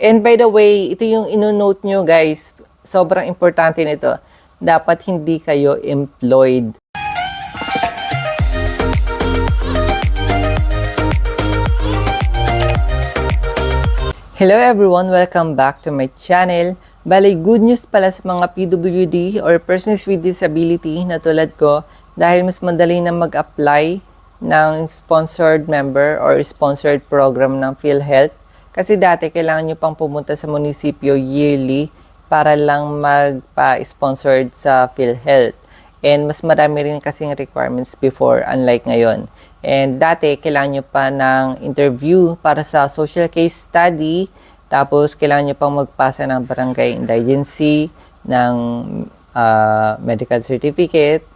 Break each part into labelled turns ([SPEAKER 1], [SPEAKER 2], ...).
[SPEAKER 1] And by the way, ito yung ino-note nyo guys. Sobrang importante nito. Dapat hindi kayo employed. Hello everyone! Welcome back to my channel. Bali, good news pala sa mga PWD or persons with disability na tulad ko dahil mas madali na mag-apply ng sponsored member or sponsored program ng PhilHealth. Kasi dati kailangan nyo pang pumunta sa munisipyo yearly para lang magpa-sponsored sa PhilHealth. And mas marami rin kasing requirements before, unlike ngayon. And dati, kailangan nyo pa ng interview para sa social case study. Tapos, kailangan nyo pang magpasa ng barangay indigency, ng medical certificate.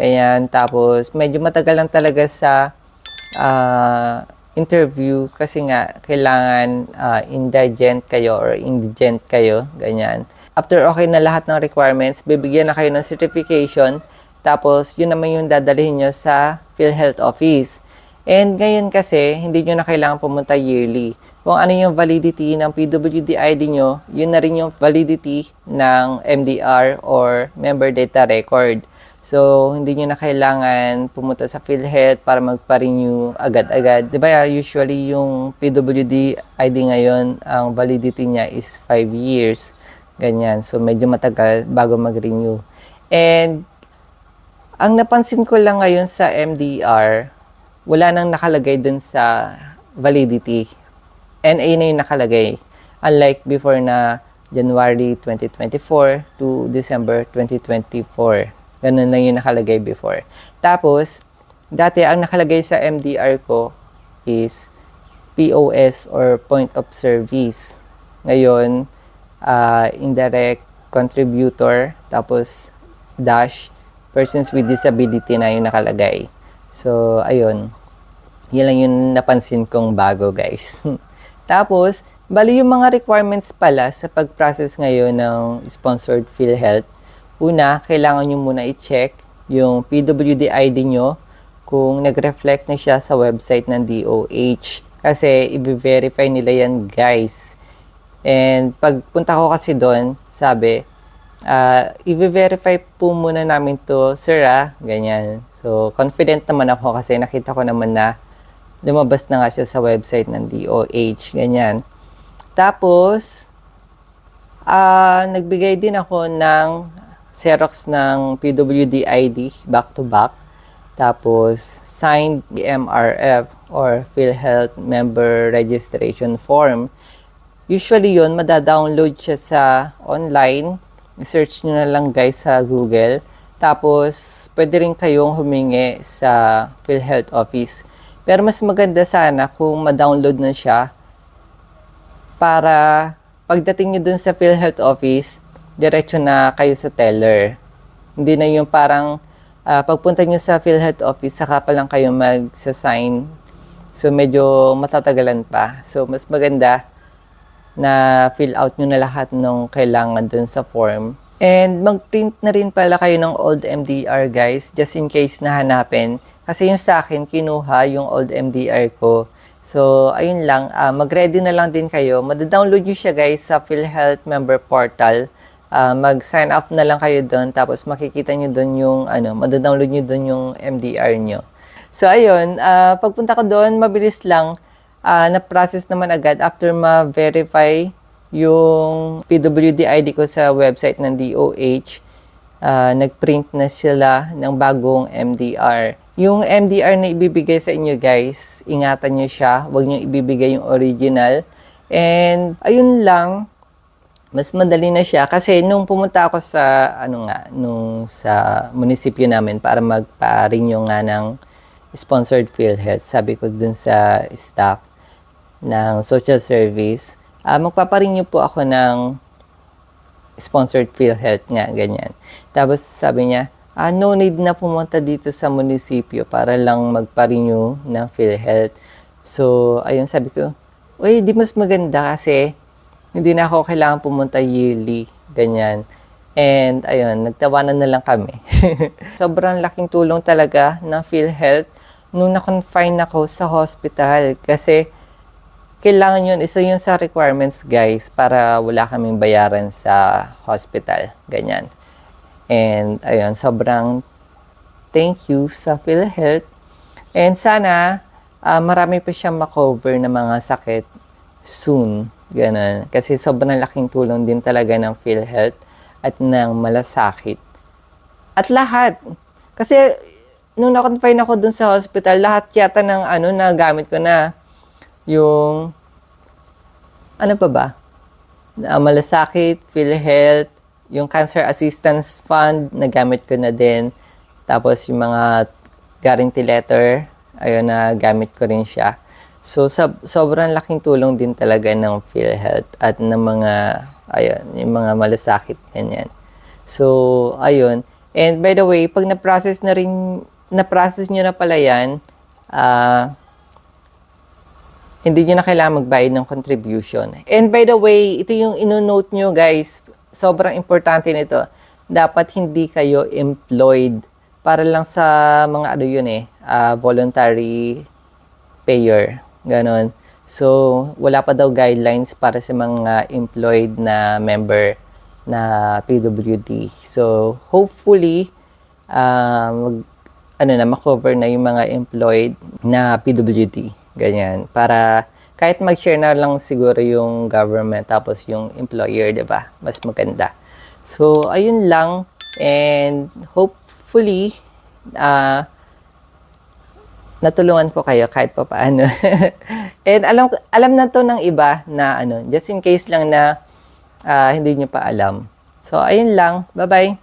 [SPEAKER 1] Ayan, tapos, medyo matagal lang talaga sa interview kasi nga, kailangan indigent kayo or indigent kayo. Ganyan. After okay na lahat ng requirements, bibigyan na kayo ng certification. Tapos, yun naman yung dadalhin nyo sa PhilHealth office. And ngayon kasi, hindi nyo na kailangan pumunta yearly. Kung ano yung validity ng PWD ID nyo, yun na rin yung validity ng MDR or Member Data Record. So, hindi nyo na kailangan pumunta sa PhilHealth para magpa-renew agad-agad. Diba, usually yung PWD ID ngayon, ang validity niya is 5 years. Ganyan. So, medyo matagal bago mag-renew. And, ang napansin ko lang ngayon sa MDR, wala nang nakalagay dun sa validity. NA na yung nakalagay. Unlike before na January 2024 to December 2024. Ganun lang yung nakalagay before. Tapos, dati ang nakalagay sa MDR ko is POS or Point of Service. Ngayon, indirect contributor, tapos dash, persons with disability na yung nakalagay. So, ayun. Yan lang yung napansin kong bago, guys. Tapos, bali yung mga requirements pala sa pag-process ngayon ng sponsored PhilHealth. Una, kailangan nyo muna i-check yung PWD ID nyo kung nag-reflect na siya sa website ng DOH. Kasi, i-verify nila yan, guys. And pagpunta ko kasi doon, sabi, i-verify po muna namin to, sir, ganyan. So, confident naman ako kasi nakita ko naman na lumabas na nga siya sa website ng DOH, ganyan. Tapos, nagbigay din ako ng Xerox ng PWD ID back-to-back. Tapos, signed MRF or PhilHealth Member Registration Form. Usually yun, madadownload siya sa online. I-search nyo na lang guys sa Google. Tapos, pwede rin kayong humingi sa PhilHealth office. Pero mas maganda sana kung ma-download na siya para pagdating nyo dun sa PhilHealth office, diretso na kayo sa teller. Hindi na yung parang pagpunta nyo sa PhilHealth office, saka pa lang kayo mag-sign. So, medyo matatagalan pa. So, mas maganda na fill out nyo na lahat ng kailangan dun sa form. And mag-print na rin pala kayo ng old MDR guys, just in case na hanapin. Kasi yung sa akin, kinuha yung old MDR ko. So, ayun lang, mag-ready na lang din kayo. Madadownload nyo siya guys sa PhilHealth member portal. Mag-sign up na lang kayo dun, tapos makikita nyo dun yung, madadownload nyo dun yung MDR nyo. So, ayun, pagpunta ko dun, mabilis lang. Na-process naman agad after ma-verify yung PWD ID ko sa website ng DOH. Nag-print na sila ng bagong MDR. Yung MDR na ibibigay sa inyo guys, ingatan nyo siya. Huwag nyo ibibigay yung original. And ayun lang, mas madali na siya. Kasi nung pumunta ako sa, sa munisipyo namin para magpa-renew nga ng sponsored PhilHealth, sabi ko dun sa staff ng social service, magpaparenew po ako ng sponsored PhilHealth nga, ganyan. Tapos sabi niya, no need na pumunta dito sa munisipyo para lang magparenew ng PhilHealth. So, ayun, sabi ko, uy, di mas maganda kasi hindi na ako kailangan pumunta yearly, ganyan. And, ayun, nagtawanan na lang kami. Sobrang laking tulong talaga ng PhilHealth nung na-confine ako sa hospital kasi kailangan yun, isa yun sa requirements guys para wala kaming bayaran sa hospital. Ganyan. And ayun, sobrang thank you sa PhilHealth. And sana marami pa siyang makover na mga sakit soon. Ganun. Kasi sobrang laking tulong din talaga ng PhilHealth at ng malasakit. At lahat. Kasi nung na-confine ako dun sa hospital, lahat yata ng na gamit ko na. Yung ano pa ba? Malasakit, PhilHealth, yung Cancer Assistance Fund, nagamit ko na din. Tapos yung mga guarantee letter, ayun, na gamit ko rin siya. So, sobrang laking tulong din talaga ng PhilHealth at ng mga, ayun, yung mga malasakit, ganyan. So, ayun. And by the way, pag na-process nyo na pala yan, hindi nyo na kailangan magbayad ng contribution. And by the way, ito yung ino-note nyo guys, sobrang importante nito. Dapat hindi kayo employed para lang sa mga voluntary payer. Ganon. So, wala pa daw guidelines para sa mga employed na member na PWD. So, hopefully, makover na yung mga employed na PWD. Ganyan. Para kahit mag-share na lang siguro yung government tapos yung employer, 'di ba? Mas maganda. So, ayun lang. And hopefully, natulungan ko kayo kahit pa paano. And alam na to ng iba na just in case lang na hindi nyo pa alam. So, ayun lang. Bye-bye.